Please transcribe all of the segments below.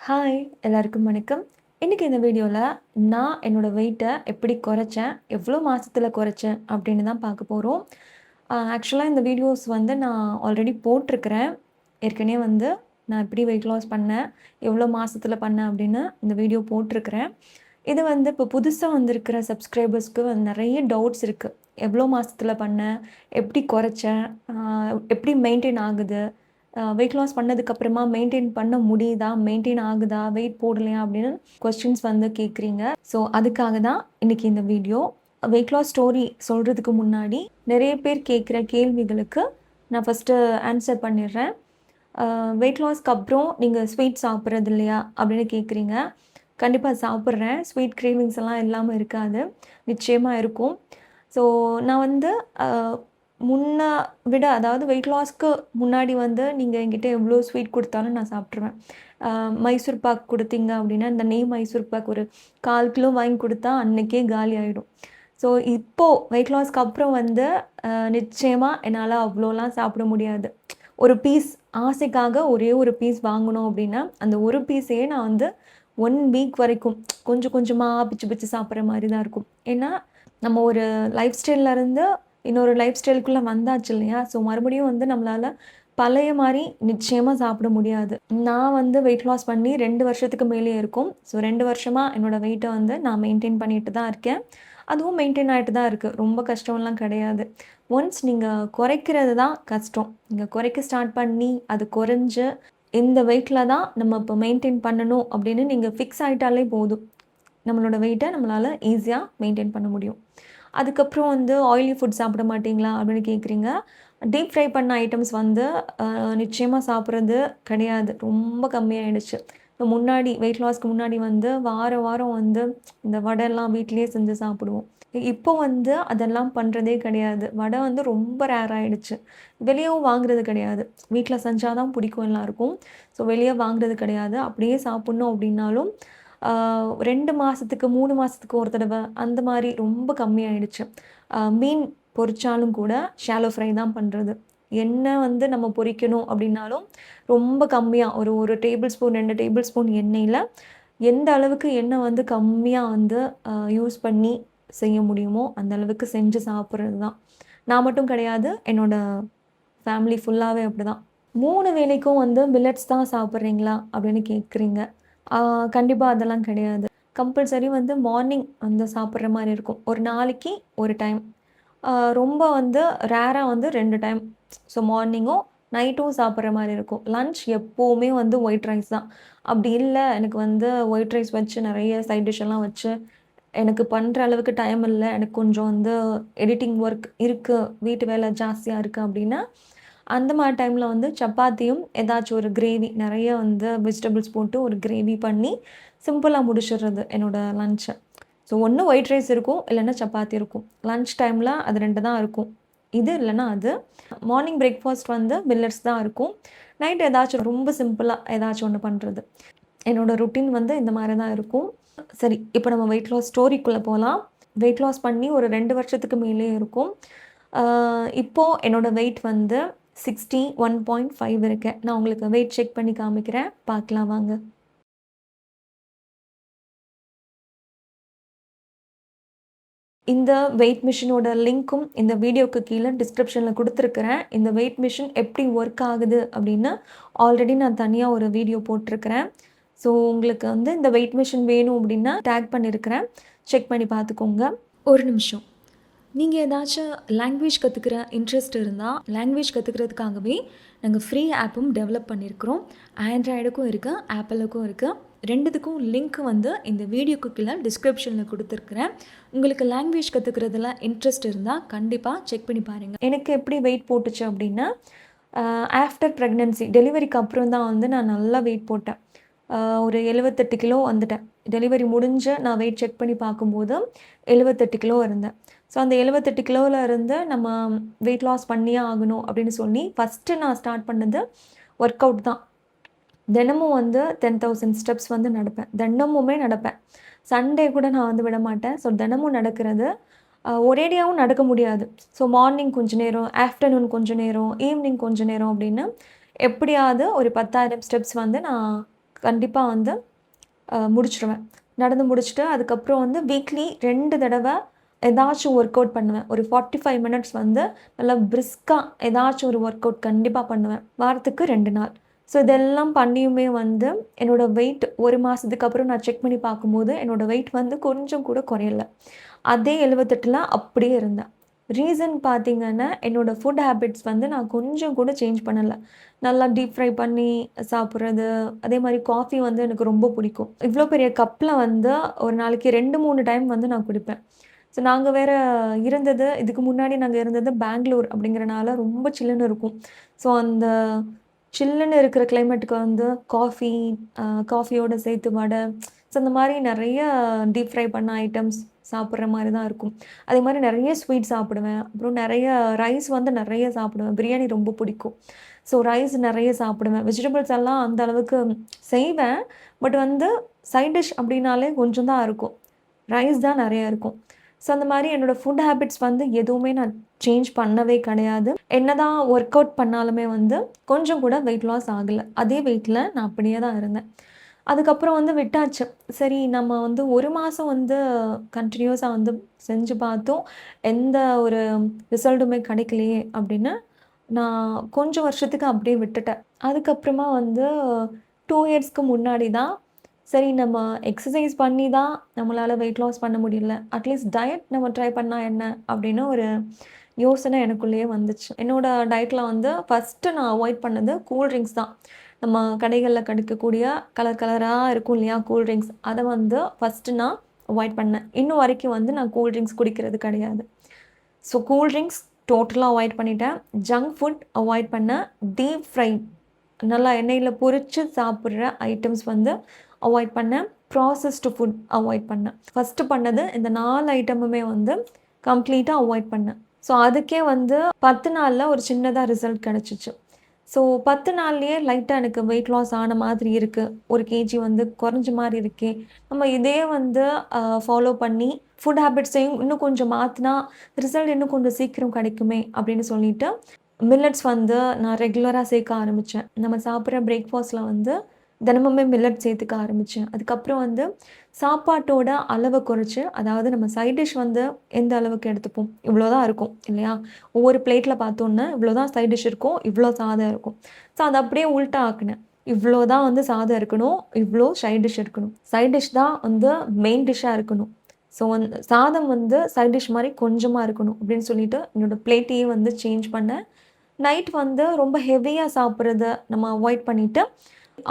Hi எல்லாருக்கும் வணக்கம். இன்றைக்கி இந்த வீடியோவில் நான் என்னோடய வெயிட்டை எப்படி குறைச்சேன், எவ்வளோ மாதத்தில் குறைச்சேன் அப்படின்னு தான் பார்க்க போகிறோம். ஆக்சுவலாக இந்த வீடியோஸ் வந்து நான் ஆல்ரெடி போட்டிருக்கிறேன். ஏற்கனவே வந்து நான் எப்படி வெயிட் லாஸ் பண்ணேன், எவ்வளோ மாதத்தில் பண்ணேன் அப்படின்னு இந்த வீடியோ போட்டிருக்கிறேன். இது வந்து இப்போ புதுசாக வந்திருக்கிற சப்ஸ்கிரைபர்ஸ்க்கு நிறைய டவுட்ஸ் இருக்குது. எவ்வளோ மாதத்தில் பண்ணேன், எப்படி குறைச்சேன், எப்படி மெயின்டைன் ஆகுது, வெயிட் லாஸ் பண்ணதுக்கப்புறமா மெயின்டைன் பண்ண முடியுதா, மெயின்டைன் ஆகுதா, வெயிட் போடலையா அப்படின்னு கொஸ்டின்ஸ் வந்து கேட்குறீங்க. ஸோ அதுக்காக தான் இன்றைக்கி இந்த வீடியோ. வெயிட் லாஸ் ஸ்டோரி சொல்கிறதுக்கு முன்னாடி நிறைய பேர் கேட்குற கேள்விகளுக்கு நான் ஃபஸ்ட்டு ஆன்சர் பண்ணிடுறேன். வெயிட் லாஸ்க்கு அப்புறம் நீங்கள் ஸ்வீட் சாப்பிட்றது இல்லையா அப்படின்னு கேட்குறீங்க. கண்டிப்பாக சாப்பிட்றேன். ஸ்வீட் கிரேவிங்ஸ் எல்லாம் இல்லாமல் இருக்காது, நிச்சயமாக இருக்கும். ஸோ நான் வந்து முன்ன விட, அதாவது வெயிட் லாஸ்க்கு முன்னாடி வந்து நீங்கள் என்கிட்ட எவ்வளோ ஸ்வீட் கொடுத்தாலும் நான் சாப்பிட்ருவேன். மைசூர் பாக் கொடுத்தீங்க அப்படின்னா, இந்த நெய் மைசூர் பாக் ஒரு 1/4 கிலோ வாங்கி கொடுத்தா அன்றைக்கே காலி ஆகிடும். ஸோ இப்போது வெயிட் லாஸ்க்கு அப்புறம் வந்து நிச்சயமாக என்னால் அவ்வளோலாம் சாப்பிட முடியாது. ஒரு பீஸ் ஆசைக்காக ஒரே ஒரு பீஸ் வாங்கணும் அப்படின்னா, அந்த ஒரு பீஸையே நான் வந்து 1 வீக் வரைக்கும் கொஞ்சம் கொஞ்சமாக பிச்சு பிச்சு சாப்பிட்ற மாதிரி தான் இருக்கும். ஏன்னா நம்ம ஒரு லைஃப் ஸ்டைல்லேருந்து இன்னொரு லைஃப் ஸ்டைலுக்குள்ளே வந்தாச்சு இல்லையா? ஸோ மறுபடியும் வந்து நம்மளால் பழைய மாதிரி நிச்சயமாக சாப்பிட முடியாது. நான் வந்து வெயிட் லாஸ் பண்ணி 2 வருஷத்துக்கு மேலேயே இருக்கும். ஸோ 2 வருஷமாக என்னோடய வெயிட்டை வந்து நான் மெயின்டைன் பண்ணிட்டு தான் இருக்கேன். அதுவும் மெயின்டைன் ஆகிட்டு தான் இருக்குது. ரொம்ப கஷ்டம்லாம் கிடையாது. ஒன்ஸ் நீங்கள் குறைக்கிறது தான் கஷ்டம். நீங்கள் குறைக்க ஸ்டார்ட் பண்ணி அது குறைஞ்சு இந்த வெயிட்டில் தான் நம்ம இப்போ மெயின்டைன் பண்ணணும் அப்படின்னு நீங்கள் ஃபிக்ஸ் ஆகிட்டாலே போதும். நம்மளோட வெயிட்டை நம்மளால் ஈஸியாக மெயின்டைன் பண்ண முடியும். அதுக்கப்புறம் வந்து ஆயிலி ஃபுட் சாப்பிட மாட்டிங்களா அப்படின்னு கேட்குறீங்க. டீப் ஃப்ரை பண்ண ஐட்டம்ஸ் வந்து நிச்சயமாக சாப்பிட்றது கிடையாது. ரொம்ப கம்மியாயிடுச்சு. இப்போ முன்னாடி வெயிட் லாஸ்க்கு முன்னாடி வந்து வாரம் வாரம் வந்து இந்த வடைலாம் வீட்டிலேயே செஞ்சு சாப்பிடுவோம். இப்போ வந்து அதெல்லாம் பண்ணுறதே கிடையாது. வடை வந்து ரொம்ப ரேர் ஆகிடுச்சு. வெளியவும் வாங்குறது கிடையாது. வீட்டில் செஞ்சால் தான் பிடிக்கும் எல்லாருக்கும். ஸோ வெளியே வாங்குறது கிடையாது. அப்படியே சாப்பிட்ணும் அப்படின்னாலும் 2 மாதத்துக்கு 3 மாதத்துக்கு ஒரு தடவை அந்த மாதிரி ரொம்ப கம்மியாயிடுச்சு. மீன் பொரிச்சாலும் கூட ஷாலோ ஃப்ரை தான் பண்ணுறது. எண்ணெய் வந்து நம்ம பொரிக்கணும் அப்படின்னாலும் ரொம்ப கம்மியாக ஒரு டேபிள் ஸ்பூன் 2 டேபிள் ஸ்பூன் எண்ணெயில் எந்த அளவுக்கு எண்ணெய் வந்து கம்மியாக வந்து யூஸ் பண்ணி செய்ய முடியுமோ அந்த அளவுக்கு செஞ்சு சாப்பிட்றது தான். நான் மட்டும் கிடையாது, என்னோடய ஃபேமிலி ஃபுல்லாகவே அப்படி தான். 3 வேளைக்கும் வந்து மில்லட்ஸ் தான் சாப்பிட்றீங்களா அப்படின்னு கேட்குறீங்க. கண்டிப்பாக அதெல்லாம் கிடையாது. கம்பல்சரி வந்து மார்னிங் வந்து சாப்பிட்ற மாதிரி இருக்கும். ஒரு நாளைக்கு ஒரு டைம். ரொம்ப வந்து ரேராக வந்து 2 டைம். ஸோ மார்னிங்கும் நைட்டும் சாப்பிட்ற மாதிரி இருக்கும். லன்ச் எப்போவுமே வந்து ஒயிட் ரைஸ் தான். அப்படி இல்லை எனக்கு வந்து ஒயிட் ரைஸ் வச்சு நிறைய சைட் டிஷ் எல்லாம் வச்சு எனக்கு பண்ணுற அளவுக்கு டைம் இல்லை, எனக்கு கொஞ்சம் வந்து எடிட்டிங் ஒர்க் இருக்குது, வீட்டு வேலை ஜாஸ்தியாக இருக்குது அப்படின்னா, அந்த மாதிரி டைமில் வந்து சப்பாத்தியும் ஏதாச்சும் ஒரு கிரேவி, நிறைய வந்து வெஜிடபிள்ஸ் போட்டு ஒரு கிரேவி பண்ணி சிம்பிளாக முடிச்சிடுறது என்னோடய லன்ச்சை. ஸோ ஒன்று ஒயிட் ரைஸ் இருக்கும், இல்லைன்னா சப்பாத்தி இருக்கும். லன்ச் டைமில் அது 2 தான் இருக்கும். இது இல்லைன்னா அது. மார்னிங் பிரேக்ஃபாஸ்ட் வந்து மில்லட்ஸ் தான் இருக்கும். நைட் ஏதாச்சும் ரொம்ப சிம்பிளாக ஏதாச்சும் ஒன்று பண்ணுறது. என்னோடய ருட்டீன் வந்து இந்த மாதிரி தான் இருக்கும். சரி, இப்போ நம்ம வெயிட் லாஸ் ஸ்டோரிக்குள்ளே போகலாம். வெயிட் லாஸ் பண்ணி ஒரு 2 வருஷத்துக்கு மேலே இருக்கும். இப்போது என்னோடய வெயிட் வந்து 61.5 இருக்கேன். நான் உங்களுக்கு வெயிட் செக் பண்ணி காமிக்கிறேன், பார்க்கலாம் வாங்க. இந்த வெயிட் மிஷினோட லிங்க்கும் இந்த வீடியோக்கு கீழே டிஸ்கிரிப்ஷனில் கொடுத்துருக்குறேன். இந்த வெயிட் மிஷின் எப்படி ஒர்க் ஆகுது அப்படின்னு ஆல்ரெடி நான் தனியாக ஒரு வீடியோ போட்டிருக்கிறேன். ஸோ உங்களுக்கு வந்து இந்த வெயிட் மிஷின் வேணும் அப்படின்னா டேக் பண்ணியிருக்கிறேன், செக் பண்ணி பார்த்துக்கோங்க. ஒரு நிமிஷம். நீங்கள் ஏதாச்சும் லாங்குவேஜ் கற்றுக்கிற இன்ட்ரெஸ்ட் இருந்தால், லாங்குவேஜ் கற்றுக்கிறதுக்காகவே நாங்கள் ஃப்ரீ ஆப்பும் டெவலப் பண்ணியிருக்கிறோம். ஆண்ட்ராய்டுக்கும் இருக்குது, ஆப்பிளுக்கும் இருக்குது. 2த்துக்கும் லிங்க் வந்து இந்த வீடியோக்கு கீழே டிஸ்கிரிப்ஷனில் கொடுத்துருக்குறேன். உங்களுக்கு லாங்குவேஜ் கற்றுக்கிறதுல இன்ட்ரெஸ்ட் இருந்தால் கண்டிப்பாக செக் பண்ணி பாருங்கள். எனக்கு எப்படி வெயிட் போட்டுச்சு அப்படின்னா, ஆஃப்டர் ப்ரெக்னென்சி, டெலிவரிக்கு அப்புறம் தான் வந்து நான் நல்லா வெயிட் போட்டேன். ஒரு 78 கிலோ வந்துட்டேன். டெலிவரி முடிஞ்சு நான் வெயிட் செக் பண்ணி பார்க்கும்போது 78 கிலோ இருந்தேன். ஸோ அந்த 78 கிலோவில் இருந்து நம்ம வெயிட் லாஸ் பண்ணியே ஆகணும் அப்படின்னு சொல்லி ஃபஸ்ட்டு நான் ஸ்டார்ட் பண்ணது ஒர்க் அவுட் தான். தினமும் வந்து 10,000 ஸ்டெப்ஸ் வந்து நடப்பேன். தினமுமே நடப்பேன். சண்டே கூட நான் வந்து விட மாட்டேன். ஸோ தினமும் நடக்கிறது. ஒரேடியாகவும் நடக்க முடியாது. ஸோ மார்னிங் கொஞ்சம் நேரம், ஆஃப்டர்நூன் கொஞ்சம் நேரம், ஈவினிங் கொஞ்சம் நேரம் அப்படின்னு எப்படியாவது ஒரு 10,000 ஸ்டெப்ஸ் வந்து நான் கண்டிப்பா வந்து முடிச்சுருவேன். நடந்து முடிச்சுட்டு அதுக்கப்புறம் வந்து வீக்லி 2 தடவை ஏதாச்சும் ஒர்க் அவுட் பண்ணுவேன். ஒரு 45 மினிட்ஸ் வந்து நல்லா பிரிஸ்கா ஏதாச்சும் ஒரு ஒர்க் அவுட் கண்டிப்பா பண்ணுவேன். வாரத்துக்கு 2 நாள். ஸோ இதெல்லாம் பண்ணியுமே வந்து என்னோட வெயிட் 1 மாசத்துக்கு அப்புறம் நான் செக் பண்ணி பார்க்கும்போது, என்னோட வெயிட் வந்து கொஞ்சம் கூட குறையல. அதே 78ல அப்படியே இருந்தேன். ரீசன் பார்த்தீங்கன்னா, என்னோட ஃபுட் ஹேபிட்ஸ் வந்து நான் கொஞ்சம் கூட சேஞ்ச் பண்ணல. நல்லா டீப் ஃப்ரை பண்ணி சாப்பிடுறது, அதே மாரி காஃபி வந்து எனக்கு ரொம்ப பிடிக்கும். இவ்ளோ பெரிய கப்ல வந்து ஒரு நாளைக்கு 2, 3 டைம் வந்து நான் குடிப்பேன். ஸோ நாங்க வேற இதுக்கு முன்னாடி நாங்க இருந்தது பெங்களூர் அப்படிங்கிறனால ரொம்ப சில்லுன்னு இருக்கும். ஸோ அந்த சில்லுன்னு இருக்கிற கிளைமேட்டுக்கு வந்து காஃபி, காஃபியோட சேர்த்து வடை, ஸோ இந்த மாரி நெறைய டீப் ஃப்ரை பண்ண ஐட்டம்ஸ் சாப்பிடுற மாரி தான் இருக்கும். அதே மாரி நெறைய ஸ்வீட் சாப்பிடுவேன். அப்புறம் நெறைய ரைஸ் வந்து நெறைய சாப்பிடுவேன். பிரியாணி ரொம்ப பிடிக்கும். ஸோ ரைஸ் நெறைய சாப்பிடுவேன். வெஜிடபிள்ஸ் எல்லாம் அந்த அளவுக்கு செய்வேன். பட் வந்து சைட் டிஷ் அப்படின்னாலே கொஞ்சம் தான் இருக்கும். ரைஸ் தான் நெறைய இருக்கும். ஸோ அந்த மாரி என்னோட ஃபுட் ஹேபிட்ஸ் வந்து எதுவுமே நான் சேஞ்ச் பண்ணவே கிடையாது. என்னதான் ஒர்க் அவுட் பண்ணாலுமே வந்து கொஞ்சம் கூட வெயிட் லாஸ் ஆகல. அதே வெயிட்ல நான் அப்படியே தான் இருந்தேன். அதுக்கப்புறம் வந்து விட்டாச்சு. சரி நம்ம வந்து 1 மாசம் வந்து கன்டினியூஸா வந்து செஞ்சு பார்த்தோம். எந்த ஒரு ரிசல்ட்டுமே கிடைக்கலையே அப்படின்னு, நான் கொஞ்சம் வருஷத்துக்கு அப்படியே விட்டுட்டேன். அதுக்கப்புறமா வந்து 2 இயர்ஸ்க்கு முன்னாடி தான், சரி நம்ம எக்ஸர்சைஸ் பண்ணி தான் நம்மளால வெயிட் லாஸ் பண்ண முடியல. அட்லீஸ்ட் டயட் நம்ம ட்ரை பண்ணா என்ன? அப்படின்னு ஒரு யோசனை எனக்குள்ளேயே வந்துச்சு. என்னோட டயட்ல வந்து ஃபர்ஸ்ட்டு நான் அவாய்ட் பண்ணது கூல் ட்ரிங்க்ஸ் தான். நம்ம கடைகள்ல கிடைக்கக்கூடிய கலர் கலரா இருக்கும் இல்லையா? Cool drinks. அத வந்து ஃபர்ஸ்ட்டு நான் அவாய்ட் பண்ணேன். இன்னும் வரைக்கும் வந்து நான் கூல் ட்ரிங்க்ஸ் குடிக்கிறது கிடையாது. ஸோ கூல் ட்ரிங்க்ஸ் டோட்டலா அவாய்ட் பண்ணிட்டேன். ஜங்க் ஃபுட் அவாய்ட் பண்ணேன். டீப் ஃப்ரை நல்லா எண்ணெயில பொரிச்சு சாப்பிடுற ஐட்டம்ஸ் வந்து அவாய்ட் பண்ணேன். ப்ராசஸ்டு ஃபுட் அவாய்ட் பண்ணேன். ஃபர்ஸ்ட்டு பண்ணது இந்த 4 ஐட்டமுமே வந்து கம்ப்ளீட்டா அவாய்ட் பண்ணேன். ஸோ அதுக்கே வந்து 10 நாள்ல ஒரு சின்னதா ரிசல்ட் கிடைச்சுச்சு. ஸோ 10 நாள்லயே லைட்டா எனக்கு வெயிட் லாஸ் ஆன மாதிரி இருக்கு. 1 கேஜி வந்து குறைஞ்ச மாரி இருக்கே! நம்ம இதே வந்து ஃபாலோ பண்ணி ஃபுட் ஹேபிட்ஸையும் இன்னும் கொஞ்சம் மாத்துனா, ரிசல்ட் இன்னும் கொஞ்சம் சீக்கிரம் கிடைக்குமே! அப்படின்னு சொல்லிட்டு, மில்லட்ஸ் வந்து நான் ரெகுலரா சேர்க்க ஆரம்பிச்சேன். நம்ம சாப்பிடுற பிரேக்ஃபாஸ்ட்ல வந்து தினமுமே மில்லட் சேர்த்துக்க ஆரம்பிச்சேன். அதுக்கப்புறம் வந்து சாப்பாட்டோட அளவ குறைச்சு, அதாவது நம்ம சைட் டிஷ் வந்து எந்த அளவுக்கு எடுத்துப்போம்? இவ்வளோ தான் இருக்கும் இல்லையா? ஒவ்வொரு பிளேட்ல பார்த்தோன்னா, இவ்வளோ தான் சைட் டிஷ் இருக்கும், இவ்வளோ சாதம் இருக்கும். ஸோ அத அப்படியே உல்ட்டா ஆக்குனேன். இவ்வளோ தான் வந்து சாதம் இருக்கணும், இவ்வளோ சைட் டிஷ் இருக்கணும். சைட் டிஷ் தான் வந்து மெயின் டிஷ்ஷா இருக்கணும். ஸோ சாதம் வந்து சைட் டிஷ் மாரி கொஞ்சமா இருக்கணும் அப்படின்னு சொல்லிட்டு, என்னோட பிளேட்டையே வந்து சேஞ்ச் பண்ணேன். நைட் வந்து ரொம்ப ஹெவியா சாப்பிடுறத நம்ம அவாய்ட் பண்ணிட்டு,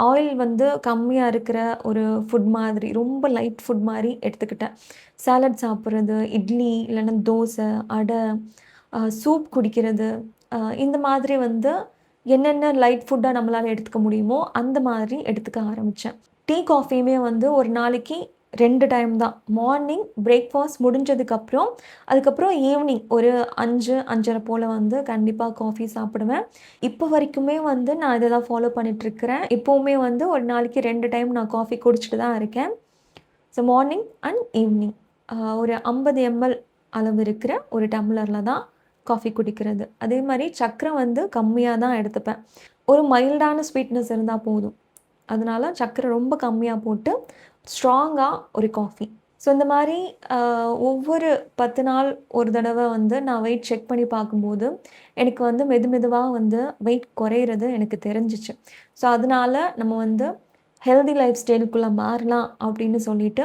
ஆயில் வந்து கம்மியா இருக்கிற ஒரு ஃபுட் மாதிரி, ரொம்ப லைட் ஃபுட் மாரி எடுத்துக்கிட்டேன். சாலட் சாப்பிடுறது, இட்லி இல்லன்னா தோசை, அடை, சூப் குடிக்கிறது, இந்த மாதிரி வந்து என்னென்ன லைட் ஃபுட்டா நம்மளால எடுத்துக்க முடியுமோ, அந்த மாதிரி எடுத்துக்க ஆரம்பிச்சேன். டீ, காஃபியுமே வந்து ஒரு நாளைக்கு 2 டைம் தான். மார்னிங் பிரேக்ஃபாஸ்ட் முடிஞ்சதுக்கப்புறம், அதுக்கப்புறம் ஈவினிங் ஒரு 5, 5:30 போல வந்து கண்டிப்பா காஃபி சாப்பிடுவேன். இப்போ வரைக்குமே வந்து நான் இத தான் ஃபாலோ பண்ணிட்டுருக்கிறேன். இப்பவுமே வந்து ஒரு நாளைக்கு 2 டைம் நான் காஃபி குடிச்சிட்டு தான் இருக்கேன். So morning and evening. ஒரு 50 எம்எல் அளவு இருக்கிற ஒரு டம்ளர்ல தான் காஃபி குடிக்கிறது. அதே மாரி சர்க்கரை வந்து கம்மியா தான் எடுத்துப்பேன். ஒரு மைல்டான ஸ்வீட்னஸ் இருந்தா போதும். அதனால சர்க்கரை ரொம்ப கம்மியா போட்டு, ஸ்ட்ராங்கா ஒரு காஃபி. ஸோ இந்த மாரி அ ஒவ்வொரு 10 நாள் ஒரு தடவ வந்து நான் வெயிட் செக் பண்ணி பார்க்கும்போது, எனக்கு வந்து மெதுவா வந்து வெயிட் குறையிறது எனக்கு தெரிஞ்சுச்சு. ஸோ அதனால நம்ம வந்து ஹெல்தி லைஃப் ஸ்டைலுக்குள்ள மாறலாம் அப்படின்னு சொல்லிட்டு,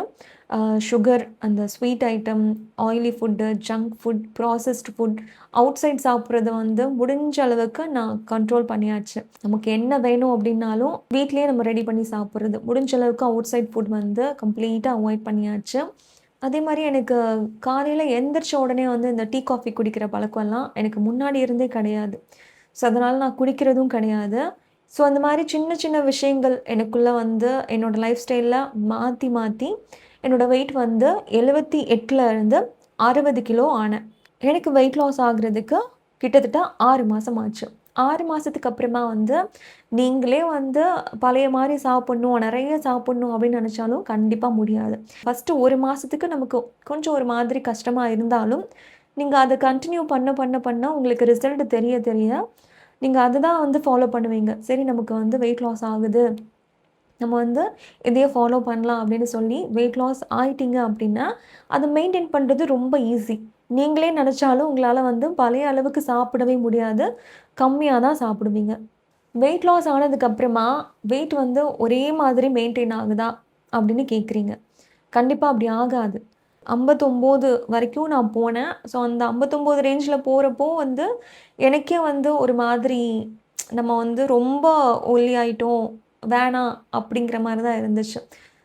சுகர், அந்த sweet item, oily food, junk food, processed food, outside சாப்பிட்றத வந்து முடிஞ்ச அளவுக்கு நான் கண்ட்ரோல் பண்ணியாச்சு. நமக்கு என்ன வேணும் அப்படின்னாலும் வீட்லயே நம்ம ரெடி பண்ணி சாப்பிட்றது. முடிஞ்ச அளவுக்கு அவுட் சைட் ஃபுட் வந்து கம்ப்ளீட்டா அவாய்ட் பண்ணியாச்சு. அதே மாரி எனக்கு காலையில எந்திரிச்ச உடனே வந்து இந்த டீ, காஃபி குடிக்கிற பழக்கம்லாம் எனக்கு முன்னாடி இருந்தே கிடையாது. ஸோ அதனால நான் குடிக்கிறதும் கிடையாது. ஸோ அந்த மாரி சின்ன சின்ன விஷயங்கள் எனக்குள்ள வந்து என்னோட லைஃப் ஸ்டைல்ல மாத்தி என்னோட வெயிட் வந்து 78ல இருந்து 60 கிலோ ஆனேன். எனக்கு வெயிட் லாஸ் ஆகுறதுக்கு கிட்டத்தட்ட 6 மாசம் ஆச்சு. 6 மாசத்துக்கு அப்புறமா வந்து நீங்களே வந்து பழைய மாரி சாப்பிடணும், நெறைய சாப்பிடணும் அப்படின்னு நெனச்சாலும் கண்டிப்பா முடியாது. ஃபர்ஸ்ட்டு 1 மாசத்துக்கு நமக்கு கொஞ்சம் ஒரு மாதிரி கஷ்டமா இருந்தாலும், நீங்க அத கன்டின்யூ பண்ண உங்களுக்கு ரிசல்ட் தெரிய நீங்க அத தான் வந்து ஃபாலோ பண்ணுவீங்க. சரி நமக்கு வந்து வெயிட் லாஸ் ஆகுது. நம்ம வந்து இதையே ஃபாலோ பண்ணலாம் அப்படின்னு சொல்லி வெயிட் லாஸ் ஆயிட்டீங்க அப்படின்னா, அத மெயின்டெயின் பண்றது ரொம்ப ஈஸி. நீங்களே நெனச்சாலும் உங்களால வந்து பழைய அளவுக்கு சாப்பிடவே முடியாது. கம்மியா தான் சாப்பிடுவீங்க. வெயிட் லாஸ் ஆனதுக்கு அப்புறமா, வெயிட் வந்து ஒரே மாதிரி மெயின்டெயின் ஆகுதா? அப்படின்னு கேட்குறீங்க. கண்டிப்பா அப்படி ஆகாது. 59 வரைக்கும் நான் போனேன். ஸோ, அந்த 59 ரேஞ்சில போறப்போ வந்து, எனக்கே வந்து ஒரு மாதிரி நம்ம வந்து ரொம்ப ஒல்லியாயிட்டோம், வேணாம் அப்படிங்கிற மாரி தான் இருந்துச்சு.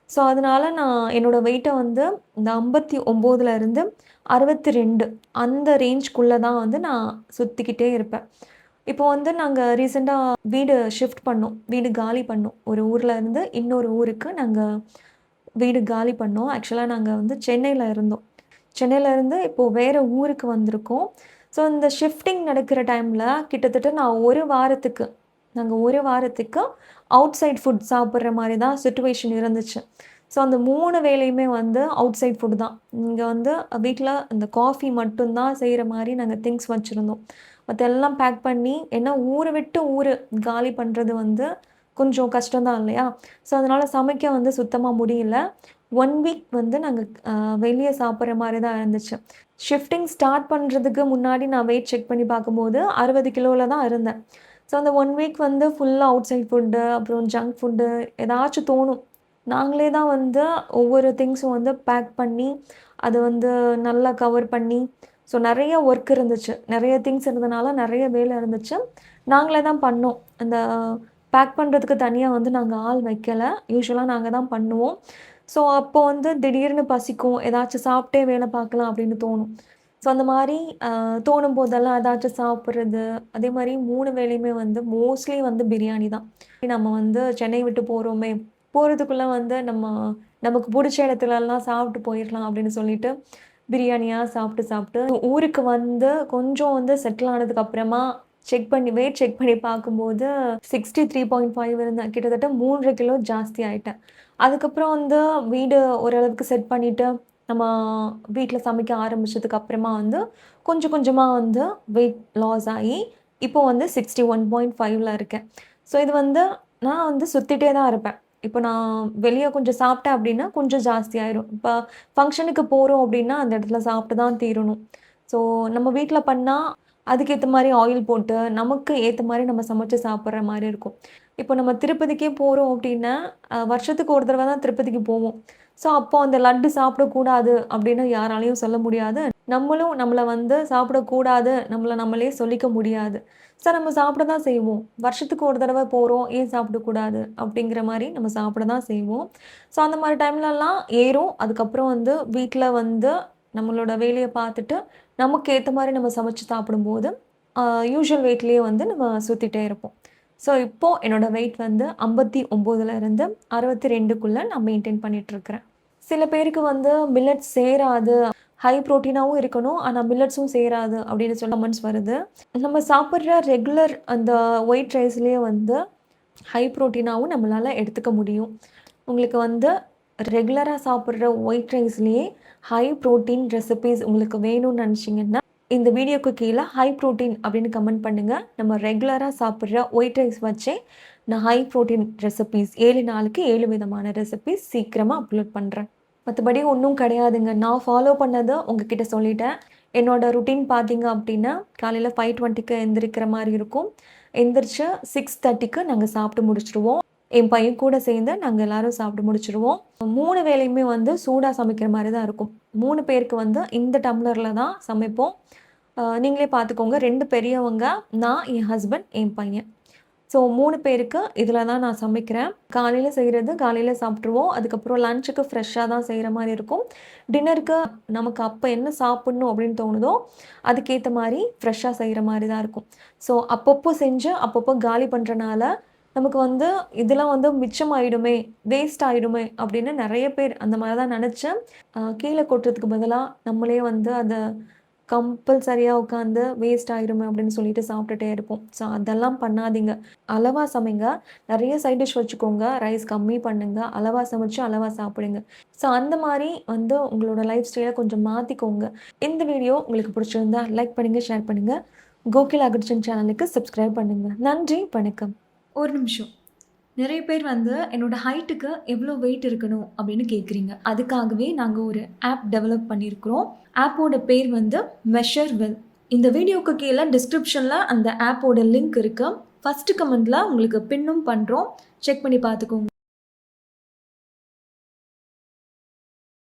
ஸோ, அதனால நான் என்னோட வெயிட்ட வந்து இந்த 59ல இருந்து 62 அந்த ரேஞ்ச்குள்ள தான் வந்து நான் சுத்திக்கிட்டே இருப்பேன். இப்போ வந்து நாங்க ரீசென்ட்டா வீடு ஷிஃப்ட் பண்ணோம். வீடு காலி பண்ணோம். ஒரு ஊர்ல இருந்து இன்னொரு ஊருக்கு நாங்க வீடு காலி பண்ணோம். ஆக்சுவலா நாங்க வந்து சென்னையில இருந்தோம். சென்னையில இருந்து இப்போ வேற ஊருக்கு வந்திருக்கோம். ஸோ இந்த ஷிஃப்டிங் நடக்கிற டைம்ல கிட்டத்தட்ட நான் 1 வாரத்துக்கு நாங்க 1 வாரத்துக்கு அவுட் சைட் ஃபுட் சாப்பிடுற மாரி தான் சிச்சுவேஷன் இருந்துச்சு. ஸோ அந்த 3 வேளையுமே வந்து அவுட் சைட் ஃபுட் தான். இங்க வந்து வீட்ல இந்த காஃபி மட்டும் தான் செய்ற மாரி நாங்க திங்ஸ் வச்சிருந்தோம். மத்த எல்லாம் பேக் பண்ணி ஏன்னா ஊர விட்டு ஊரு காலி பண்றது வந்து கொஞ்சம் கஷ்டம் தான் இல்லையா? ஸோ அதனால சமைக்க வந்து சுத்தமா முடியல. 1 வீக் வந்து நாங்க வெளிய சாப்பிடுற மாரி தான் இருந்துச்சு. ஷிஃப்டிங் ஸ்டார்ட் பண்றதுக்கு முன்னாடி நான் வெயிட் செக் பண்ணி பார்க்கும்போது 60 கிலோல தான் இருந்தேன். ஸோ அந்த 1 வீக் வந்து ஃபுல்லா அவுட் சைட் ஃபுட்டு, அப்புறம் ஜங்க் ஃபுட்டு ஏதாச்சும் தோணும். நாங்களே தான் வந்து ஒவ்வொரு திங்ஸும் வந்து பேக் பண்ணி, அத வந்து நல்லா கவர் பண்ணி, ஸோ நெறைய ஒர்க் இருந்துச்சு. நெறைய திங்ஸ் இருந்தனால நெறைய வேலை இருந்துச்சு. நாங்களே தான் பண்ணோம். அந்த பேக் பண்றதுக்கு தனியா வந்து நாங்க ஆள் வைக்கல. யூசுவலா நாங்க தான் பண்ணுவோம். ஸோ அப்போ வந்து திடீர்னு பசிக்கும். ஏதாச்சும் சாப்பிட்டே வேலை பார்க்கலாம் அப்படின்னு தோணும். ஸோ அந்த மாரி தோணும் போதெல்லாம் ஏதாச்சும் சாப்பிடுறது. அதே மாரி 3 வேளையுமே வந்து மோஸ்ட்லி வந்து பிரியாணி தான். நம்ம வந்து சென்னை விட்டு போறோமே, போறதுக்குள்ள வந்து நமக்கு புடிச்ச இடத்துலலாம் சாப்பிட்டு போயிரலாம் அப்படின்னு சொல்லிட்டு, பிரியாணியா சாப்பிட்டு சாப்பிட்டு ஊருக்கு வந்து கொஞ்சம் வந்து செட்டில் ஆனதுக்கு அப்புறமா வெயிட் செக் பண்ணி பார்க்கும்போது 63.5 இருந்தேன். கிட்டத்தட்ட 3 கிலோ ஜாஸ்தி ஆயிட்டேன். அதுக்கப்புறம் வந்து வீடு ஓரளவுக்கு செட் பண்ணிட்டு, நம்ம வீட்ல சமைக்க ஆரம்பிச்சதுக்கு அப்புறமா வந்து கொஞ்சம் கொஞ்சமா வந்து வெயிட் லாஸ் ஆயி, இப்போ வந்து 61.5ல இருக்கேன். ஸோ இது வந்து நான் வந்து சுத்திட்டே தான் இருப்பேன். இப்போ நான் வெளிய கொஞ்சம் சாப்பிட்டேன் அப்டின்னா, கொஞ்சம் ஜாஸ்தி ஆயிரும். இப்ப ஃபங்ஷனுக்கு போறோம் அப்டின்னா, அந்த இடத்துல சாப்பிட்டு தான் தீரணும். ஸோ நம்ம வீட்ல பண்ணா, அதுக்கேத்த மாரி ஆயில் போட்டு, நமக்கு ஏத்த மாரி நம்ம சமைச்சு சாப்பிடுற மாரி இருக்கும். இப்போ நம்ம திருப்பதிக்கே போறோம் அப்டின்னா, வருஷத்துக்கு ஒரு தடவ தான் திருப்பதிக்கு போவோம். ஸோ அப்போ அந்த லட்டு சாப்பிடக்கூடாது அப்டின்னு யாராலயும் சொல்ல முடியாது. நம்மளும் நம்மள வந்து சாப்பிடக்கூடாது, நம்மள நம்மளே சொல்லிக்க முடியாது. ஸோ நம்ம சாப்பிட தான் செய்வோம். வருஷத்துக்கு ஒரு தடவ போறோம், ஏன் சாப்பிடக்கூடாது? அப்படிங்கிற மாரி நம்ம சாப்பிட தான் செய்வோம். ஸோ அந்த மாரி டைம்லலாம் ஏறும். அதுக்கப்புறம் வந்து வீட்ல வந்து நம்மளோட வேலைய பார்த்துட்டு, நமக்கு ஏத்த மாரி நம்ம சமைச்சு சாப்பிடும்போது, அ யூசுவல் வெயிட்லயே வந்து நம்ம சுத்திட்டே இருப்போம். ஸோ இப்போ என்னோட வெயிட் வந்து 59ல இருந்து 62க்குள்ள நான் மெயின்டெயின் பண்ணிட்டுருக்கிறேன். சில பேருக்கு வந்து மில்லட்ஸ் சேராது. ஹை புரோட்டீனாவும் இருக்கணும். ஆனா மில்லட்ஸும் சேராது அப்படின்னு சொல்லி கமெண்ட்ஸ் வருது. நம்ம சாப்பிடுற ரெகுலர் அந்த ஒயிட் ரைஸ்லயே வந்து ஹை புரோட்டீனாவும் நம்மளால எடுத்துக்க முடியும். உங்களுக்கு வந்து ரெகுலரா சாப்பிடுற ஒயிட் ரைஸ்லயே ஹை புரோட்டீன் ரெசிபீஸ் உங்களுக்கு வேணும்னு நினச்சீங்கன்னா, இந்த வீடியோக்கு கீழ ஹை புரோட்டீன் அப்படின்னு கமெண்ட் பண்ணுங்க. நம்ம ரெகுலரா சாப்பிடுற ஒயிட் ரைஸ் வச்சே நான் ஹை புரோட்டீன் ரெசிபீஸ் 7 நாளுக்கு 7 விதமான ரெசிபீஸ் சீக்கிரமா அப்லோட் பண்றேன். மத்தபடி ஒண்ணும் கிடையாதுங்க. நான் ஃபாலோ பண்ணத உங்ககிட்ட சொல்லிட்டேன். என்னோட ரொட்டீன் பார்த்தீங்க அப்டின்னா, காலையில 5:20க்கு எந்திரிக்கிற மாரி இருக்கும். எந்திரிச்சு 6:30க்கு நாங்க சாப்பிட்டு முடிச்சுருவோம். என் பையன் கூட சேர்ந்து நாங்க எல்லாரும் சாப்பிட்டு முடிச்சுருவோம். 3 வேளையுமே வந்து சூடா சமைக்கிற மாரி தான் இருக்கும். 3 பேருக்கு வந்து இந்த டம்ளர்ல தான் சமைப்போம். நீங்களே பார்த்துக்கோங்க. 2 பெரியவங்க, நான், என் ஹஸ்பண்ட், என் பையன். ஸோ 3 பேருக்கு இதில தான் நான் சமைக்கிறேன். காலையில செய்றது காலையில சாப்பிட்டுருவோம். அதுக்கப்புறம் லஞ்சுக்கு ஃப்ரெஷ்ஷா தான் செய்ற மாரி இருக்கும். டின்னருக்கு நமக்கு அப்ப என்ன சாப்பிடணும் அப்படின்னு தோணுதோ, அதுக்கேத்த மாரி ஃப்ரெஷ்ஷா செய்ற மாரி தான் இருக்கும். ஸோ அப்பப்போ செஞ்சு, அப்பப்போ காலி பண்றனால, நமக்கு வந்து இதெல்லாம் வந்து மிச்சமாயிடுமே, வேஸ்ட் ஆயிடுமே அப்படின்னு நெறைய பேர் அந்த மாரி தான் நெனச்சு, கீழ கொட்டுறதுக்கு பதிலா நம்மளே வந்து அத கம்பல்சரியா உட்காந்து வேஸ்ட் ஆயிருமே அப்படின்னு சொல்லிட்டு சாப்பிட்டுட்டே இருப்போம். ஸோ அதெல்லாம் பண்ணாதீங்க. அளவா சமைங்க. நெறைய சைட் டிஷ் வச்சுக்கோங்க. ரைஸ் கம்மி பண்ணுங்க. அளவா சமைச்சு, அளவா சாப்பிடுங்க. ஸோ அந்த மாரி வந்து உங்களோட லைஃப் ஸ்டைல கொஞ்சம் மாத்திக்கோங்க. இந்த வீடியோ உங்களுக்கு பிடிச்சிருந்தா லைக் பண்ணுங்க, ஷேர் பண்ணுங்க. கோகிலா கிச்சன் சேனலுக்கு சப்ஸ்கிரைப் பண்ணுங்க. நன்றி, வணக்கம். ஒரு நிமிஷம். நிறைய பேர் வந்து என்னோட ஹைட்டுக்கு எவ்வளோ வெயிட் இருக்கணும் அப்படின்னு கேட்குறீங்க. அதுக்காகவே நாங்கள் ஒரு ஆப் டெவலப் பண்ணியிருக்கிறோம். ஆப்போட பேர் வந்து மெஷர் வெல். இந்த வீடியோக்கு கீழே டிஸ்கிரிப்ஷனில் அந்த ஆப்போட லிங்க் இருக்குது. ஃபஸ்ட்டு கமெண்ட்டில் உங்களுக்கு பின்னும் பண்ணுறோம். செக் பண்ணி பார்த்துக்கோங்க.